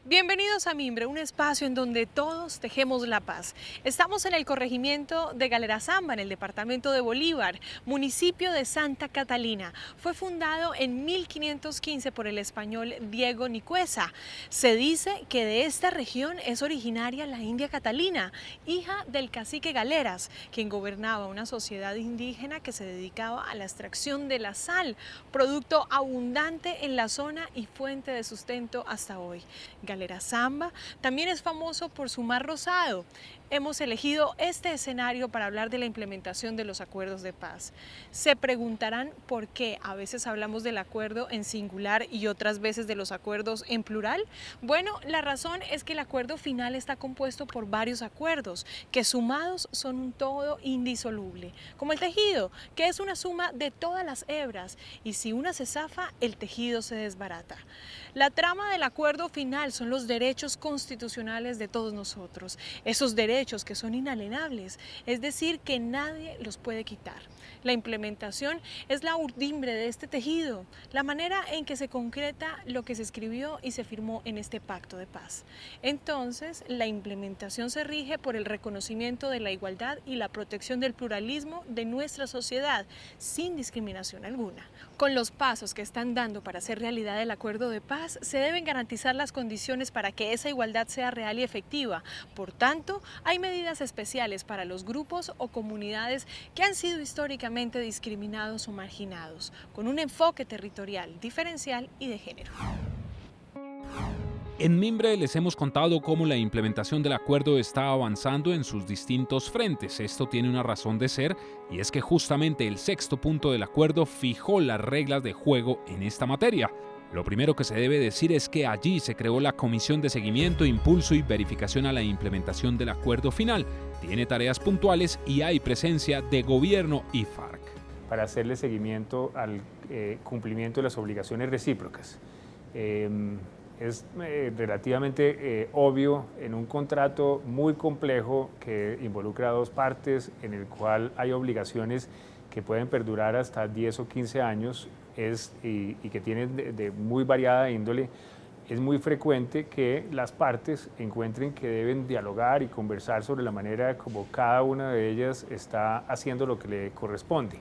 Bienvenidos a Mimbre, un espacio en donde todos tejemos la paz. Estamos en el corregimiento de Galera Zamba, en el departamento de Bolívar, municipio de Santa Catalina. Fue fundado en 1515 por el español Diego Nicuesa. Se dice que de esta región es originaria la India Catalina, hija del cacique Galeras, quien gobernaba una sociedad indígena que se dedicaba a la extracción de la sal, producto abundante en la zona y fuente de sustento hasta hoy. Galera Zamba también es famoso por su mar rosado. Hemos elegido este escenario para hablar de la implementación de los acuerdos de paz. Se preguntarán por qué a veces hablamos del acuerdo en singular y otras veces de los acuerdos en plural. Bueno, la razón es que el acuerdo final está compuesto por varios acuerdos que sumados son un todo indisoluble, como el tejido, que es una suma de todas las hebras, y si una se zafa, el tejido se desbarata. La trama del acuerdo final son los derechos constitucionales de todos nosotros, esos derechos que son inalienables, es decir, que nadie los puede quitar. La implementación es la urdimbre de este tejido, la manera en que se concreta lo que se escribió y se firmó en este pacto de paz. Entonces, la implementación se rige por el reconocimiento de la igualdad y la protección del pluralismo de nuestra sociedad, sin discriminación alguna. Con los pasos que están dando para hacer realidad el acuerdo de paz, se deben garantizar las condiciones para que esa igualdad sea real y efectiva. Por tanto, hay medidas especiales para los grupos o comunidades que han sido históricamente discriminados o marginados, con un enfoque territorial, diferencial y de género. En Mimbre les hemos contado cómo la implementación del acuerdo está avanzando en sus distintos frentes. Esto tiene una razón de ser, y es que justamente el sexto punto del acuerdo fijó las reglas de juego en esta materia. Lo primero que se debe decir es que allí se creó la Comisión de Seguimiento, Impulso y Verificación a la implementación del acuerdo final. Tiene tareas puntuales y hay presencia de gobierno y FARC. Para hacerle seguimiento al cumplimiento de las obligaciones recíprocas. Es relativamente obvio en un contrato muy complejo que involucra a dos partes, en el cual hay obligaciones que pueden perdurar hasta 10 o 15 años y que tienen de muy variada índole. Es muy frecuente que las partes encuentren que deben dialogar y conversar sobre la manera como cada una de ellas está haciendo lo que le corresponde.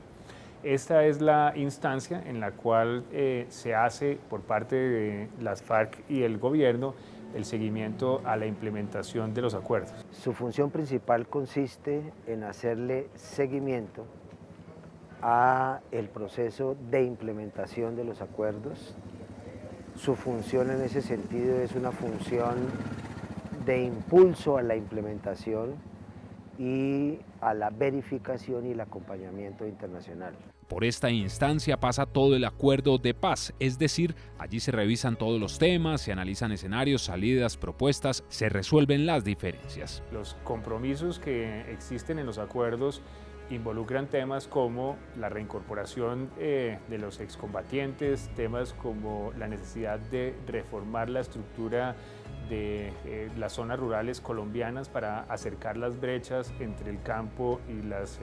Esta es la instancia en la cual se hace por parte de las FARC y el gobierno el seguimiento a la implementación de los acuerdos. Su función principal consiste en hacerle seguimiento a el proceso de implementación de los acuerdos. Su función en ese sentido es una función de impulso a la implementación y a la verificación y el acompañamiento internacional. Por esta instancia pasa todo el acuerdo de paz, es decir, allí se revisan todos los temas, se analizan escenarios, salidas, propuestas, se resuelven las diferencias. Los compromisos que existen en los acuerdos involucran temas como la reincorporación de los excombatientes, temas como la necesidad de reformar la estructura de las zonas rurales colombianas para acercar las brechas entre el campo y las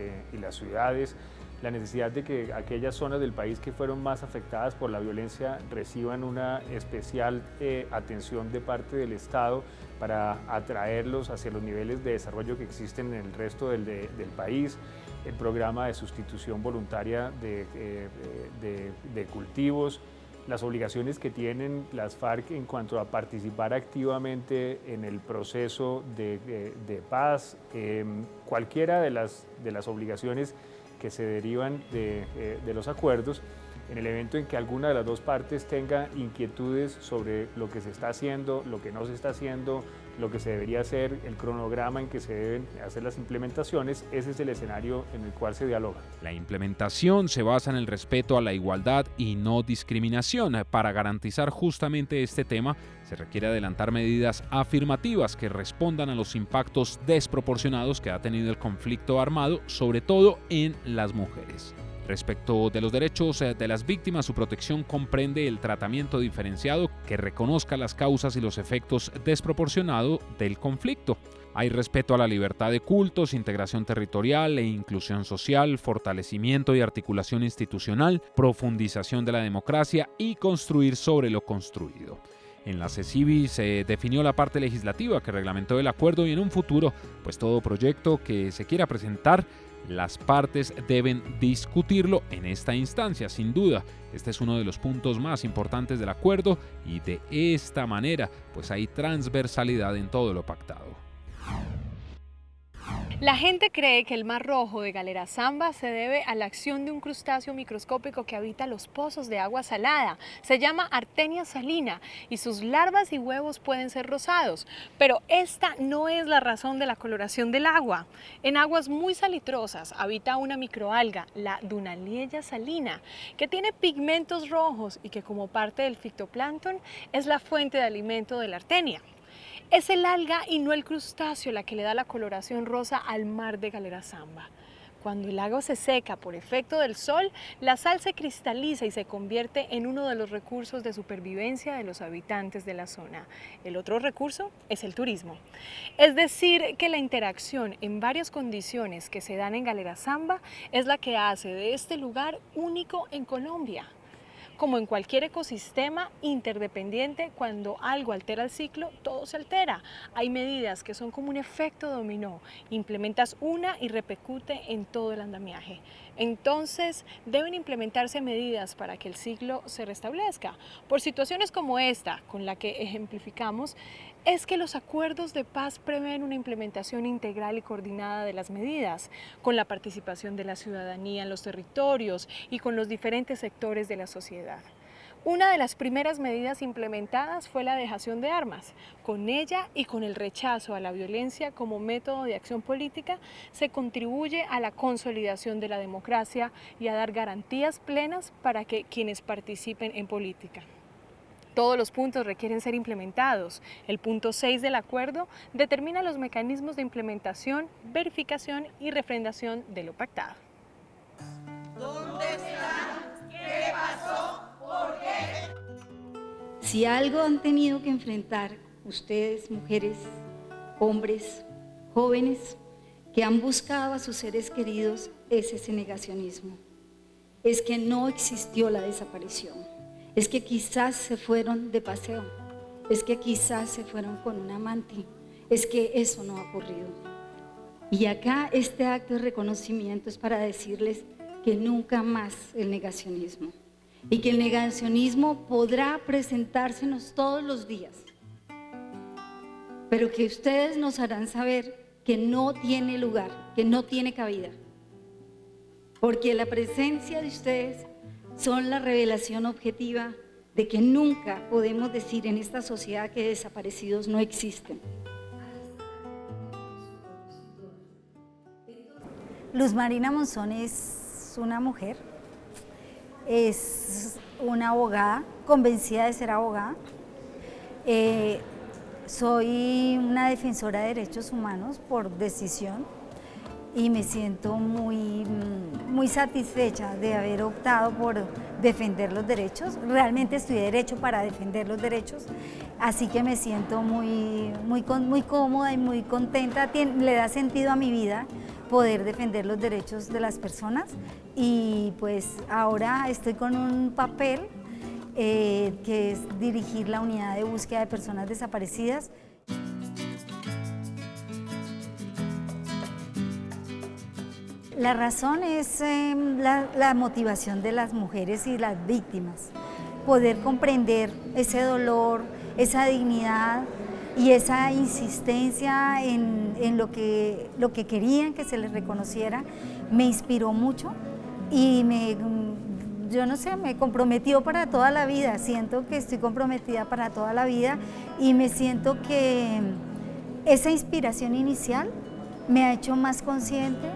ciudades, la necesidad de que aquellas zonas del país que fueron más afectadas por la violencia reciban una especial atención de parte del Estado para atraerlos hacia los niveles de desarrollo que existen en el resto del país, el programa de sustitución voluntaria de cultivos, las obligaciones que tienen las FARC en cuanto a participar activamente en el proceso de paz, cualquiera de las obligaciones que se derivan de los acuerdos, en el evento en que alguna de las dos partes tenga inquietudes sobre lo que se está haciendo, lo que no se está haciendo, lo que se debería hacer, el cronograma en que se deben hacer las implementaciones, ese es el escenario en el cual se dialoga. La implementación se basa en el respeto a la igualdad y no discriminación. Para garantizar justamente este tema, se requiere adelantar medidas afirmativas que respondan a los impactos desproporcionados que ha tenido el conflicto armado, sobre todo en las mujeres. Respecto de los derechos de las víctimas, su protección comprende el tratamiento diferenciado que reconozca las causas y los efectos desproporcionados del conflicto. Hay respeto a la libertad de cultos, integración territorial e inclusión social, fortalecimiento y articulación institucional, profundización de la democracia y construir sobre lo construido. En la CECIBI se definió la parte legislativa que reglamentó el acuerdo y en un futuro, pues todo proyecto que se quiera presentar, las partes deben discutirlo en esta instancia, sin duda. Este es uno de los puntos más importantes del acuerdo y de esta manera, pues hay transversalidad en todo lo pactado. La gente cree que el Mar Rojo de Galera Zamba se debe a la acción de un crustáceo microscópico que habita los pozos de agua salada. Se llama Artenia salina y sus larvas y huevos pueden ser rosados. Pero esta no es la razón de la coloración del agua. En aguas muy salitrosas habita una microalga, la Dunaliella salina, que tiene pigmentos rojos y que como parte del fitoplancton es la fuente de alimento de la artenia. Es el alga y no el crustáceo la que le da la coloración rosa al mar de Galera Zamba. Cuando el agua se seca por efecto del sol, la sal se cristaliza y se convierte en uno de los recursos de supervivencia de los habitantes de la zona. El otro recurso es el turismo. Es decir, que la interacción en varias condiciones que se dan en Galera Zamba es la que hace de este lugar único en Colombia. Como en cualquier ecosistema interdependiente, cuando algo altera el ciclo, todo se altera. Hay medidas que son como un efecto dominó. Implementas una y repercute en todo el andamiaje. Entonces, deben implementarse medidas para que el ciclo se restablezca. Por situaciones como esta, con la que ejemplificamos, es que los acuerdos de paz prevén una implementación integral y coordinada de las medidas, con la participación de la ciudadanía en los territorios y con los diferentes sectores de la sociedad. Una de las primeras medidas implementadas fue la dejación de armas. Con ella y con el rechazo a la violencia como método de acción política, se contribuye a la consolidación de la democracia y a dar garantías plenas para que quienes participen en política. Todos los puntos requieren ser implementados. El punto 6 del acuerdo determina los mecanismos de implementación, verificación y refrendación de lo pactado. ¿Dónde están? ¿Qué pasó? ¿Por qué? Si algo han tenido que enfrentar ustedes, mujeres, hombres, jóvenes, que han buscado a sus seres queridos, es ese negacionismo. Es que no existió la desaparición. Es que quizás se fueron de paseo, es que quizás se fueron con un amante, es que eso no ha ocurrido. Y acá este acto de reconocimiento es para decirles que nunca más el negacionismo, y que el negacionismo podrá presentársenos todos los días, pero que ustedes nos harán saber que no tiene lugar, que no tiene cabida, porque la presencia de ustedes son la revelación objetiva de que nunca podemos decir en esta sociedad que desaparecidos no existen. Luz Marina Monzón es una mujer, es una abogada, convencida de ser abogada. Soy una defensora de derechos humanos por decisión y me siento muy satisfecha de haber optado por defender los derechos. Realmente estudié Derecho para defender los derechos, así que me siento muy cómoda y muy contenta. Le da sentido a mi vida poder defender los derechos de las personas y pues ahora estoy con un papel que es dirigir la unidad de búsqueda de personas desaparecidas. La razón es la motivación de las mujeres y las víctimas, poder comprender ese dolor, esa dignidad y esa insistencia en lo que querían que se les reconociera, me inspiró mucho y yo no sé, me comprometió para toda la vida. Siento que estoy comprometida para toda la vida y me siento que esa inspiración inicial me ha hecho más consciente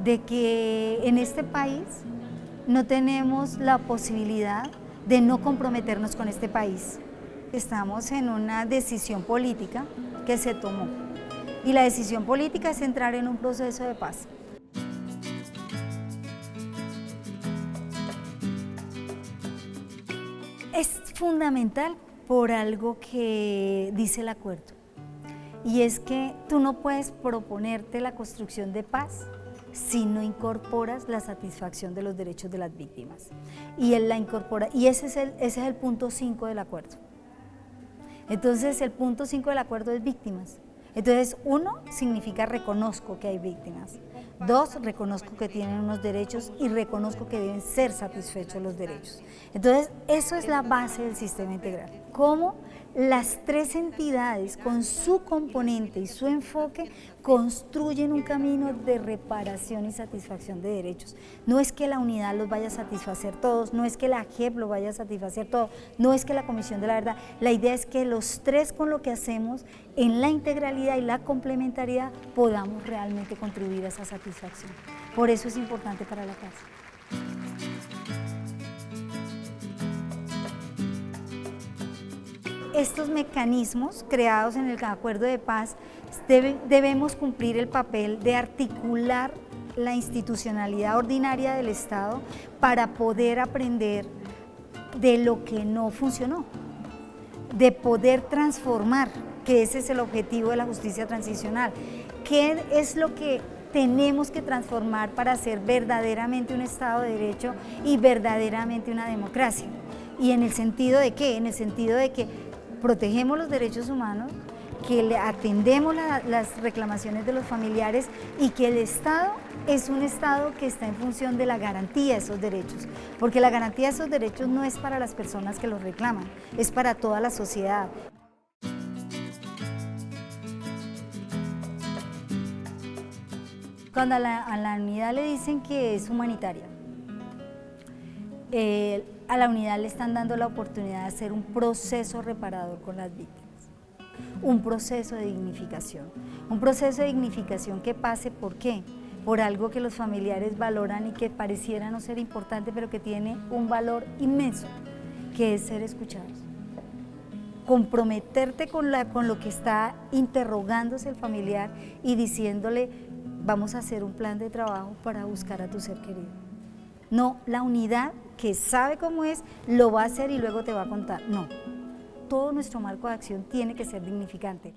de que en este país no tenemos la posibilidad de no comprometernos con este país. Estamos en una decisión política que se tomó y la decisión política es entrar en un proceso de paz. Es fundamental por algo que dice el acuerdo y es que tú no puedes proponerte la construcción de paz si no incorporas la satisfacción de los derechos de las víctimas. Y él la incorpora, y ese es el punto 5 del acuerdo. Entonces el punto 5 del acuerdo es víctimas. Entonces 1 significa reconozco que hay víctimas, 2 reconozco que tienen unos derechos y reconozco que deben ser satisfechos los derechos. Entonces eso es la base del sistema integral. ¿Cómo las 3 entidades con su componente y su enfoque construyen un camino de reparación y satisfacción de derechos? No es que la unidad los vaya a satisfacer todos, no es que la JEP lo vaya a satisfacer todo, no es que la Comisión de la Verdad, la idea es que los 3 con lo que hacemos en la integralidad y la complementariedad podamos realmente contribuir a esa satisfacción. Por eso es importante para la paz. Estos mecanismos creados en el acuerdo de paz debemos cumplir el papel de articular la institucionalidad ordinaria del Estado para poder aprender de lo que no funcionó, de poder transformar, que ese es el objetivo de la justicia transicional. ¿Qué es lo que tenemos que transformar para ser verdaderamente un Estado de Derecho y verdaderamente una democracia? ¿Y en el sentido de qué? En el sentido de que protegemos los derechos humanos, que le atendemos las reclamaciones de los familiares y que el Estado es un Estado que está en función de la garantía de esos derechos, porque la garantía de esos derechos no es para las personas que los reclaman, es para toda la sociedad. Cuando a la unidad le dicen que es humanitaria, a la unidad le están dando la oportunidad de hacer un proceso reparador con las víctimas, un proceso de dignificación que pase, ¿por qué? Por algo que los familiares valoran y que pareciera no ser importante, pero que tiene un valor inmenso, que es ser escuchados. Comprometerte con lo que está interrogándose el familiar y diciéndole, vamos a hacer un plan de trabajo para buscar a tu ser querido. No, la unidad que sabe cómo es, lo va a hacer y luego te va a contar. No, todo nuestro marco de acción tiene que ser dignificante.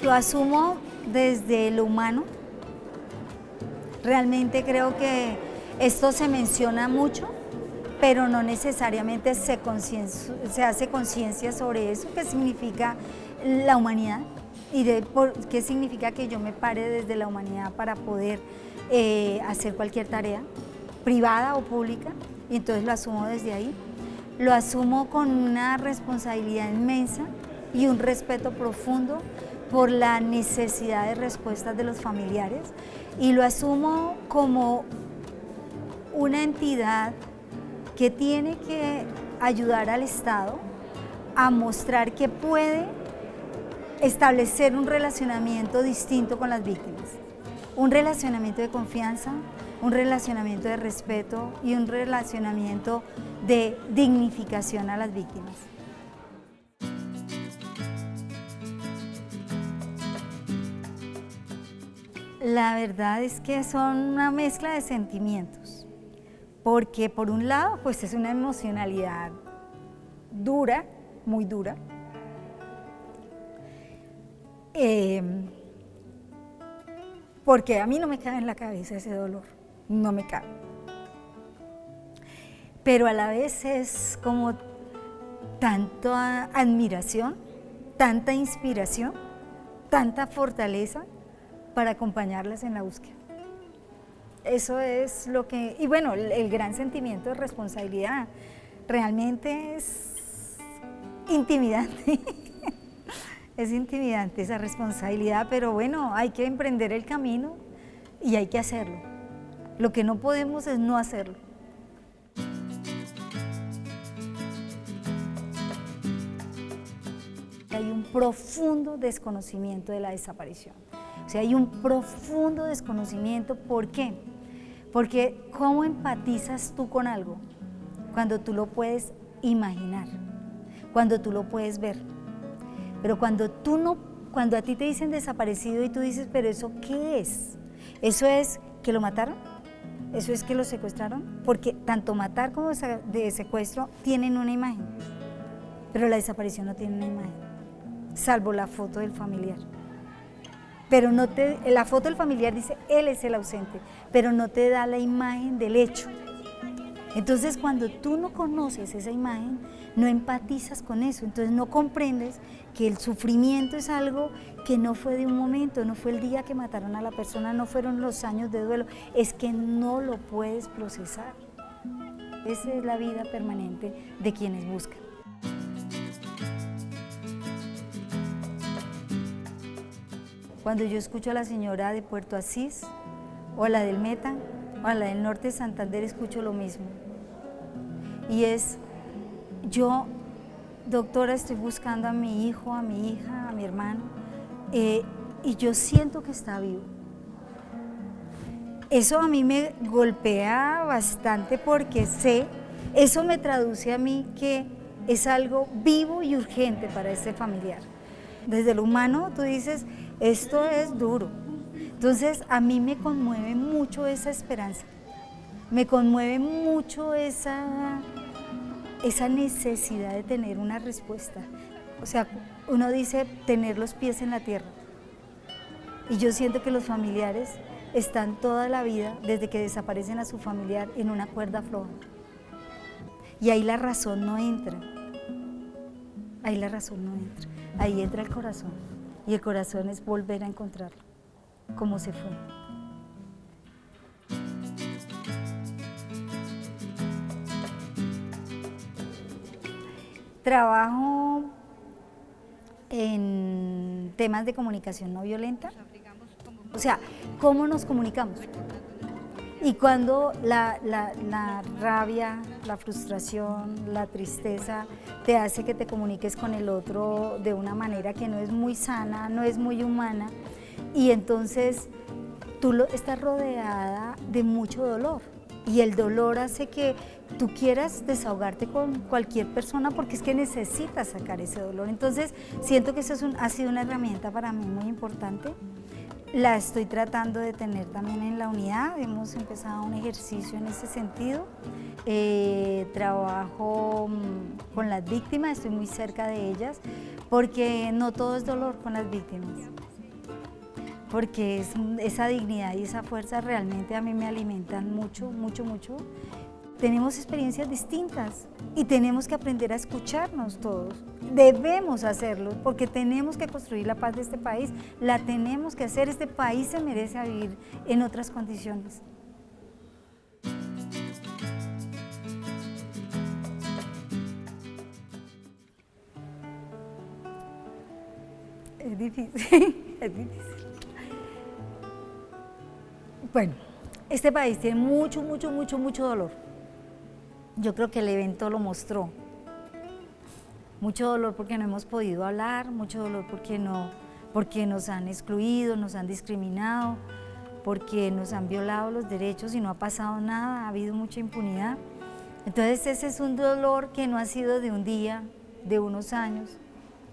Lo asumo desde lo humano. Realmente creo que esto se menciona mucho, pero no necesariamente se hace conciencia sobre eso, qué significa la humanidad. ¿Y qué significa que yo me pare desde la humanidad para poder hacer cualquier tarea, privada o pública? Y entonces lo asumo desde ahí. Lo asumo con una responsabilidad inmensa y un respeto profundo por la necesidad de respuestas de los familiares. Y lo asumo como una entidad que tiene que ayudar al Estado a mostrar que puede establecer un relacionamiento distinto con las víctimas, un relacionamiento de confianza, un relacionamiento de respeto y un relacionamiento de dignificación a las víctimas. La verdad es que son una mezcla de sentimientos, porque por un lado pues es una emocionalidad dura, muy dura, porque a mí no me cabe en la cabeza ese dolor, no me cabe. Pero a la vez es como tanta admiración, tanta inspiración, tanta fortaleza para acompañarlas en la búsqueda. Eso es lo que, y bueno, el gran sentimiento de responsabilidad realmente es intimidante. Es intimidante esa responsabilidad, pero bueno, hay que emprender el camino y hay que hacerlo. Lo que no podemos es no hacerlo. Hay un profundo desconocimiento de la desaparición. O sea, hay un profundo desconocimiento. ¿Por qué? Porque ¿cómo empatizas tú con algo? Cuando tú lo puedes imaginar, cuando tú lo puedes ver. Pero cuando a ti te dicen desaparecido y tú dices, pero ¿eso qué es? ¿Eso es que lo mataron? ¿Eso es que lo secuestraron? Porque tanto matar como de secuestro tienen una imagen, pero la desaparición no tiene una imagen, salvo la foto del familiar. Pero la foto del familiar dice, él es el ausente, pero no te da la imagen del hecho. Entonces, cuando tú no conoces esa imagen, no empatizas con eso, entonces no comprendes que el sufrimiento es algo que no fue de un momento, no fue el día que mataron a la persona, no fueron los años de duelo, es que no lo puedes procesar. Esa es la vida permanente de quienes buscan. Cuando yo escucho a la señora de Puerto Asís, o a la del Meta, o a la del Norte de Santander, escucho lo mismo. Y es, yo, doctora, estoy buscando a mi hijo, a mi hija, a mi hermano, y yo siento que está vivo. Eso a mí me golpea bastante porque sé, eso me traduce a mí que es algo vivo y urgente para ese familiar. Desde lo humano tú dices, esto es duro. Entonces a mí me conmueve mucho esa esperanza, me conmueve mucho esa necesidad de tener una respuesta. O sea, uno dice tener los pies en la tierra. Y yo siento que los familiares están toda la vida, desde que desaparecen a su familiar, en una cuerda floja. Y ahí la razón no entra. Ahí la razón no entra. Ahí entra el corazón. Y el corazón es volver a encontrarlo, como se fue. Trabajo en temas de comunicación no violenta, o sea, ¿cómo nos comunicamos? Y cuando la rabia, la frustración, la tristeza te hace que te comuniques con el otro de una manera que no es muy sana, no es muy humana, y entonces tú estás rodeada de mucho dolor. Y el dolor hace que tú quieras desahogarte con cualquier persona porque es que necesitas sacar ese dolor. Entonces, siento que eso ha sido una herramienta para mí muy importante. La estoy tratando de tener también en la unidad. Hemos empezado un ejercicio en ese sentido. Trabajo con las víctimas, estoy muy cerca de ellas, porque no todo es dolor con las víctimas. Porque esa dignidad y esa fuerza realmente a mí me alimentan mucho, mucho, mucho. Tenemos experiencias distintas y tenemos que aprender a escucharnos todos. Debemos hacerlo porque tenemos que construir la paz de este país, la tenemos que hacer. Este país se merece vivir en otras condiciones. Es difícil, es difícil. Bueno, este país tiene mucho, mucho, mucho, mucho dolor. Yo creo que el evento lo mostró. Mucho dolor porque no hemos podido hablar, mucho dolor porque nos han excluido, nos han discriminado, porque nos han violado los derechos y no ha pasado nada, ha habido mucha impunidad. Entonces ese es un dolor que no ha sido de un día, de unos años,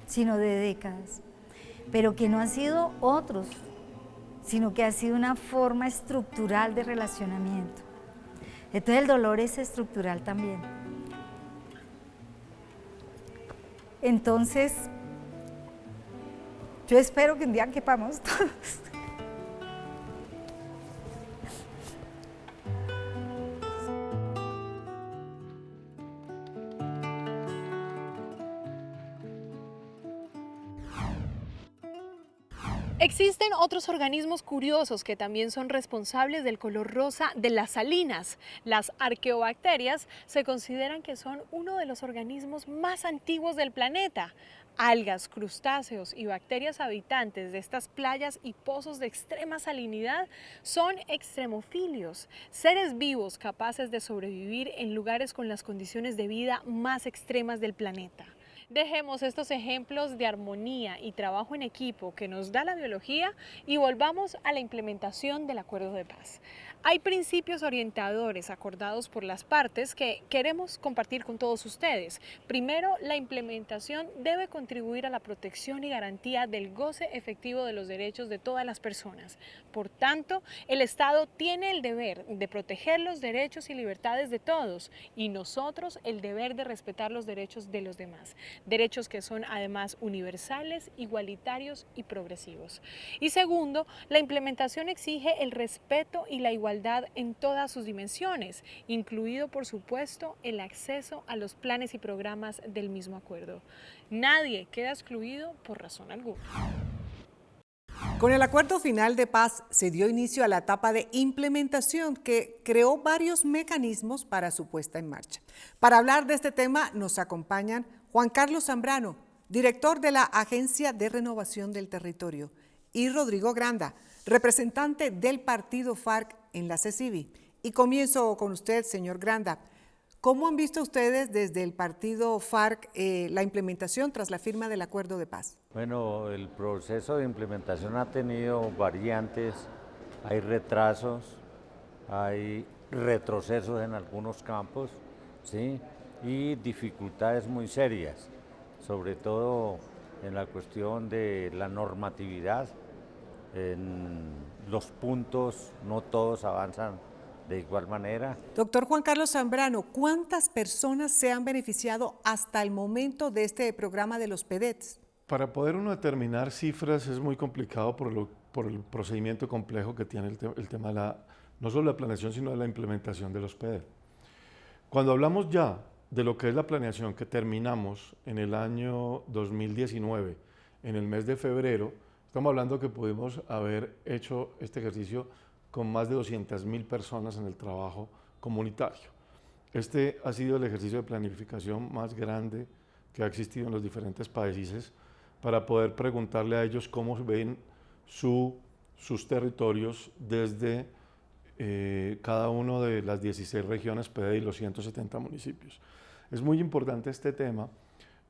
sino de décadas, pero que no han sido otros, sino que ha sido una forma estructural de relacionamiento. Entonces el dolor es estructural también. Entonces, yo espero que un día quepamos todos. Existen otros organismos curiosos que también son responsables del color rosa de las salinas. Las arqueobacterias se consideran que son uno de los organismos más antiguos del planeta. Algas, crustáceos y bacterias habitantes de estas playas y pozos de extrema salinidad son extremofilios, seres vivos capaces de sobrevivir en lugares con las condiciones de vida más extremas del planeta. Dejemos estos ejemplos de armonía y trabajo en equipo que nos da la biología y volvamos a la implementación del acuerdo de paz. Hay principios orientadores acordados por las partes que queremos compartir con todos ustedes. Primero, la implementación debe contribuir a la protección y garantía del goce efectivo de los derechos de todas las personas. Por tanto, el Estado tiene el deber de proteger los derechos y libertades de todos y nosotros el deber de respetar los derechos de los demás. derechos que son además universales, igualitarios y progresivos. Y segundo, la implementación exige el respeto y la igualdad en todas sus dimensiones, incluido por supuesto el acceso a los planes y programas del mismo acuerdo. Nadie queda excluido por razón alguna. Con el acuerdo final de paz se dio inicio a la etapa de implementación que creó varios mecanismos para su puesta en marcha. Para hablar de este tema nos acompañan Juan Carlos Zambrano, director de la Agencia de Renovación del Territorio, y Rodrigo Granda, representante del partido FARC en la CECIBI. Y comienzo con usted, señor Granda. ¿Cómo han visto ustedes desde el partido FARC la implementación tras la firma del acuerdo de paz? Bueno, el proceso de implementación ha tenido variantes, hay retrasos, hay retrocesos en algunos campos, ¿sí? Y dificultades muy serias, sobre todo en la cuestión de la normatividad. En los puntos no todos avanzan de igual manera. Doctor Juan Carlos Zambrano, ¿cuántas personas se han beneficiado hasta el momento de este programa de los PEDETs? Para poder uno determinar cifras es muy complicado por el procedimiento complejo que tiene el tema de no solo la planeación, sino de la implementación de los PEDET. Cuando hablamos ya de lo que es la planeación que terminamos en el año 2019, en el mes de febrero, estamos hablando que pudimos haber hecho este ejercicio con más de 200.000 personas en el trabajo comunitario. Este ha sido el ejercicio de planificación más grande que ha existido en los diferentes países para poder preguntarle a ellos cómo ven sus territorios desde cada uno de las 16 regiones PD y los 170 municipios. Es muy importante este tema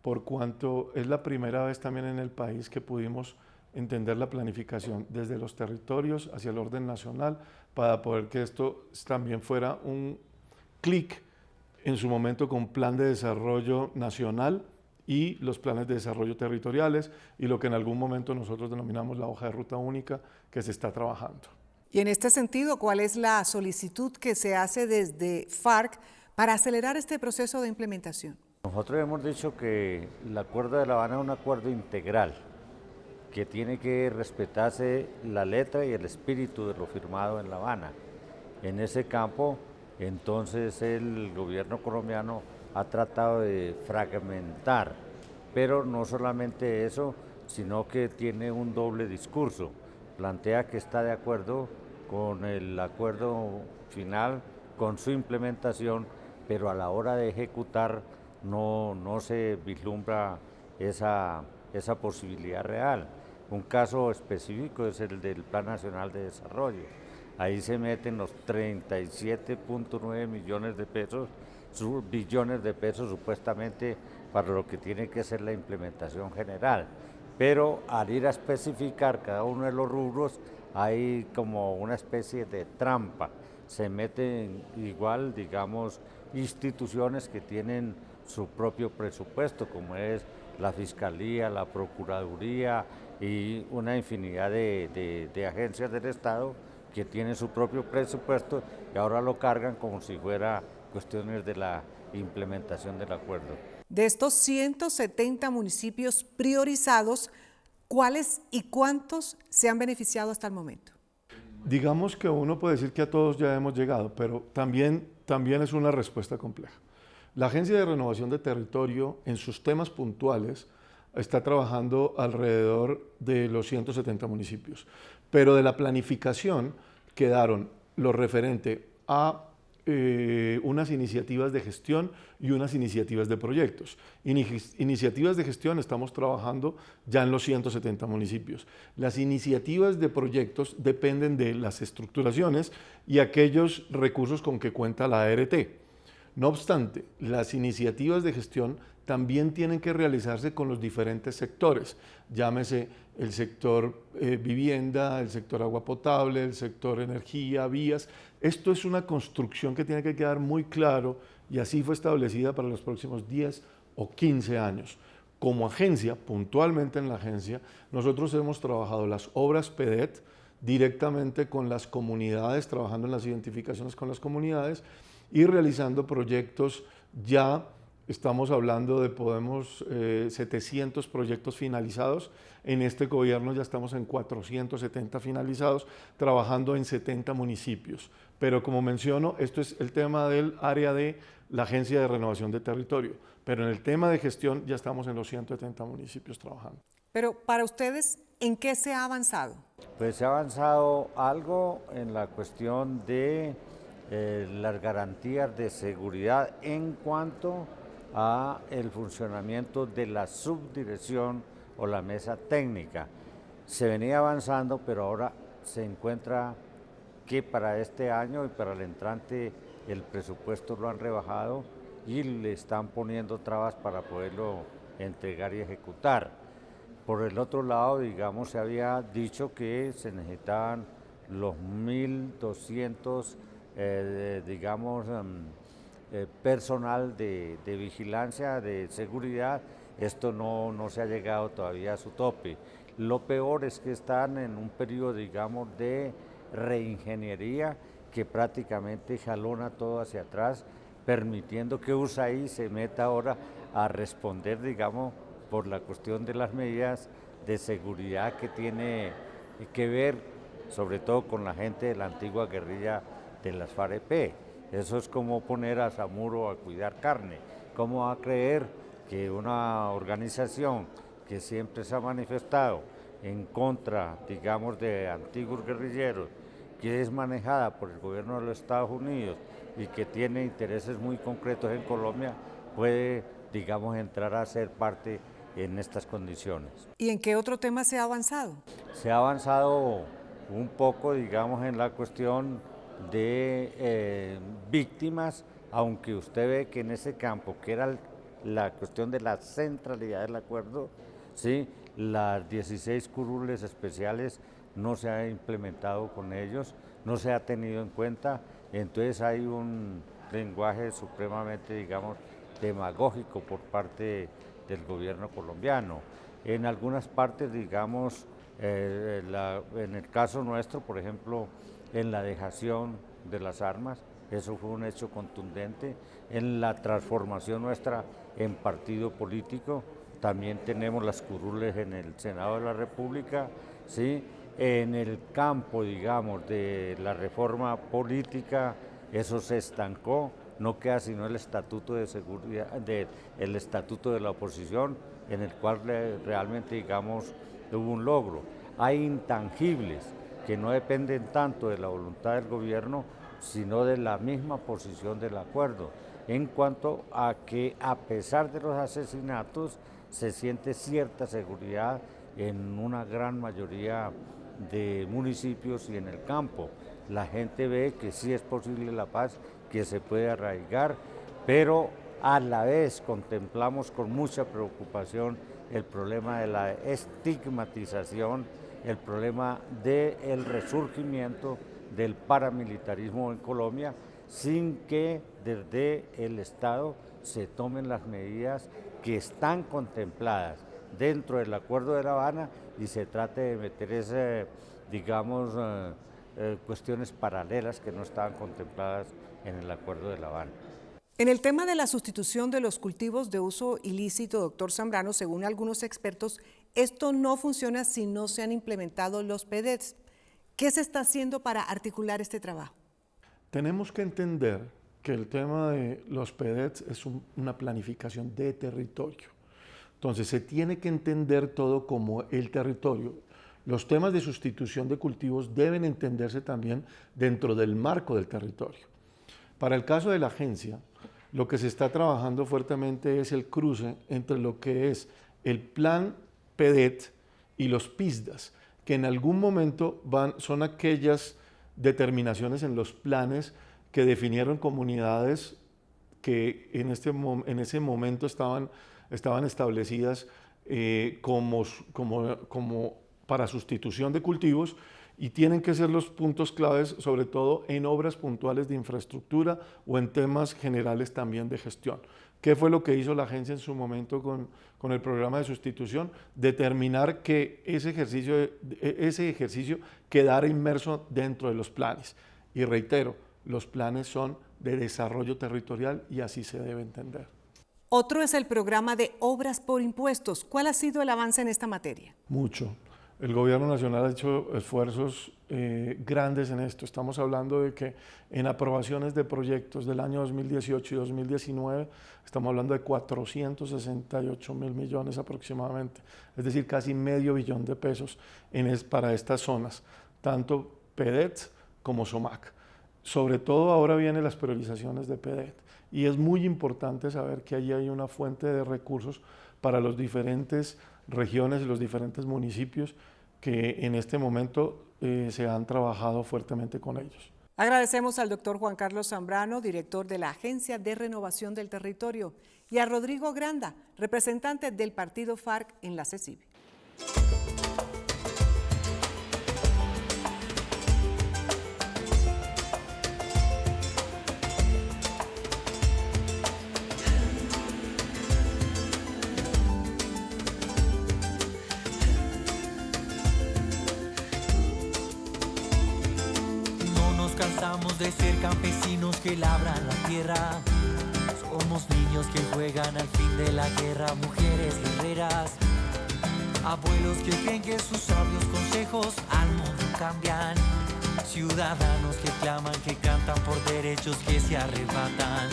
por cuanto es la primera vez también en el país que pudimos entender la planificación desde los territorios hacia el orden nacional para poder que esto también fuera un clic en su momento con plan de desarrollo nacional y los planes de desarrollo territoriales y lo que en algún momento nosotros denominamos la hoja de ruta única que se está trabajando. Y en este sentido, ¿cuál es la solicitud que se hace desde FARC para acelerar este proceso de implementación? Nosotros hemos dicho que el Acuerdo de La Habana es un acuerdo integral, que tiene que respetarse la letra y el espíritu de lo firmado en La Habana. En ese campo, entonces el gobierno colombiano ha tratado de fragmentar, pero no solamente eso, sino que tiene un doble discurso. Plantea que está de acuerdo con el acuerdo final, con su implementación, pero a la hora de ejecutar no se vislumbra esa posibilidad real. Un caso específico es el del Plan Nacional de Desarrollo. Ahí se meten los 37.9 millones de pesos, billones de pesos supuestamente para lo que tiene que ser la implementación general. Pero al ir a especificar cada uno de los rubros hay como una especie de trampa. Se meten igual, digamos, instituciones que tienen su propio presupuesto, como es la Fiscalía, la Procuraduría y una infinidad de agencias del Estado que tienen su propio presupuesto y ahora lo cargan como si fuera cuestiones de la implementación del acuerdo. De estos 170 municipios priorizados, ¿cuáles y cuántos se han beneficiado hasta el momento? Digamos que uno puede decir que a todos ya hemos llegado, pero también es una respuesta compleja. La Agencia de Renovación de Territorio, en sus temas puntuales, está trabajando alrededor de los 170 municipios, pero de la planificación quedaron lo referente a unas iniciativas de gestión y unas iniciativas de proyectos. Iniciativas de gestión estamos trabajando ya en los 170 municipios. Las iniciativas de proyectos dependen de las estructuraciones y aquellos recursos con que cuenta la ART. No obstante, las iniciativas de gestión también tienen que realizarse con los diferentes sectores, llámese el sector vivienda, el sector agua potable, el sector energía, vías. Esto es una construcción que tiene que quedar muy claro y así fue establecida para los próximos 10 o 15 años. Como agencia, puntualmente en la agencia, nosotros hemos trabajado las obras PEDET directamente con las comunidades, trabajando en las identificaciones con las comunidades y realizando proyectos ya Estamos hablando de 700 proyectos finalizados. En este gobierno ya estamos en 470 finalizados, trabajando en 70 municipios. Pero como menciono, esto es el tema del área de la Agencia de Renovación de Territorio. Pero en el tema de gestión ya estamos en los 170 municipios trabajando. Pero para ustedes, ¿en qué se ha avanzado? Pues se ha avanzado algo en la cuestión de las garantías de seguridad en cuanto a el funcionamiento de la subdirección o la mesa técnica. Se venía avanzando, pero ahora se encuentra que para este año y para el entrante el presupuesto lo han rebajado y le están poniendo trabas para poderlo entregar y ejecutar. Por el otro lado, digamos, se había dicho que se necesitaban los 1.200, digamos, personal de vigilancia, de seguridad. Esto no se ha llegado todavía a su tope. Lo peor es que están en un periodo, digamos, de reingeniería que prácticamente jalona todo hacia atrás, permitiendo que USAID se meta ahora a responder, digamos, por la cuestión de las medidas de seguridad que tiene que ver, sobre todo con la gente de la antigua guerrilla de las FARC-EP. Eso es como poner a Zamuro a cuidar carne. ¿Cómo va a creer que una organización que siempre se ha manifestado en contra, digamos, de antiguos guerrilleros, que es manejada por el gobierno de los Estados Unidos y que tiene intereses muy concretos en Colombia, puede, digamos, entrar a ser parte en estas condiciones? ¿Y en qué otro tema se ha avanzado? Se ha avanzado un poco, digamos, en la cuestión de víctimas, aunque usted ve que en ese campo, que era la cuestión de la centralidad del acuerdo, ¿sí?, las 16 curules especiales no se ha implementado con ellos, no se ha tenido en cuenta, entonces hay un lenguaje supremamente, digamos, demagógico por parte del gobierno colombiano. En algunas partes, digamos, en el caso nuestro, por ejemplo, en la dejación de las armas, eso fue un hecho contundente. En la transformación nuestra en partido político, también tenemos las curules en el Senado de la República, ¿sí? En el campo, digamos, de la reforma política, eso se estancó, no queda sino el estatuto de seguridad, el estatuto de la oposición, en el cual realmente, digamos, hubo un logro. Hay intangibles que no dependen tanto de la voluntad del gobierno, sino de la misma posición del acuerdo, en cuanto a que a pesar de los asesinatos se siente cierta seguridad en una gran mayoría de municipios y en el campo. La gente ve que sí es posible la paz, que se puede arraigar, pero a la vez contemplamos con mucha preocupación el problema de la estigmatización, el problema del resurgimiento del paramilitarismo en Colombia, sin que desde el Estado se tomen las medidas que están contempladas dentro del Acuerdo de La Habana y se trate de meter digamos, cuestiones paralelas que no estaban contempladas en el Acuerdo de La Habana. En el tema de la sustitución de los cultivos de uso ilícito, doctor Zambrano, según algunos expertos, esto no funciona si no se han implementado los PEDETs. ¿Qué se está haciendo para articular este trabajo? Tenemos que entender que el tema de los PEDETs es una planificación de territorio. Entonces se tiene que entender todo como el territorio. Los temas de sustitución de cultivos deben entenderse también dentro del marco del territorio. Para el caso de la agencia, lo que se está trabajando fuertemente es el cruce entre lo que es el plan PEDET y los PISDAS, que en algún momento son aquellas determinaciones en los planes que definieron comunidades que en ese momento estaban establecidas como para sustitución de cultivos, y tienen que ser los puntos claves, sobre todo en obras puntuales de infraestructura o en temas generales también de gestión. ¿Qué fue lo que hizo la agencia en su momento con el programa de sustitución? Determinar que ese ejercicio quedara inmerso dentro de los planes. Y reitero, los planes son de desarrollo territorial y así se debe entender. Otro es el programa de obras por impuestos. ¿Cuál ha sido el avance en esta materia? Mucho. El gobierno nacional ha hecho esfuerzos grandes en esto. Estamos hablando de que en aprobaciones de proyectos del año 2018 y 2019 estamos hablando de 468 mil millones aproximadamente, es decir, casi medio billón de pesos para estas zonas, tanto PEDET como SOMAC. Sobre todo ahora vienen las priorizaciones de PEDET y es muy importante saber que allí hay una fuente de recursos para las diferentes regiones y los diferentes municipios que en este momento se han trabajado fuertemente con ellos. Agradecemos al doctor Juan Carlos Zambrano, director de la Agencia de Renovación del Territorio, y a Rodrigo Granda, representante del partido FARC en la CECIBI. De ser campesinos que labran la tierra, somos niños que juegan al fin de la guerra, mujeres guerreras, abuelos que creen que sus sabios consejos al mundo cambian, ciudadanos que claman, que cantan por derechos que se arrebatan.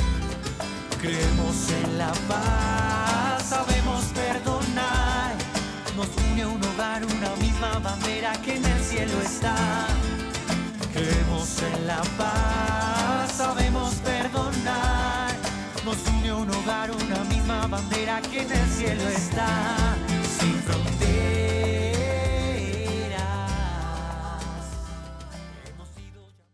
Creemos en la paz, sabemos perdonar, nos une un hogar, una misma bandera que en el cielo está. Creemos en la paz, sabemos perdonar, nos une un hogar, una misma bandera que en el cielo está, sin fronteras.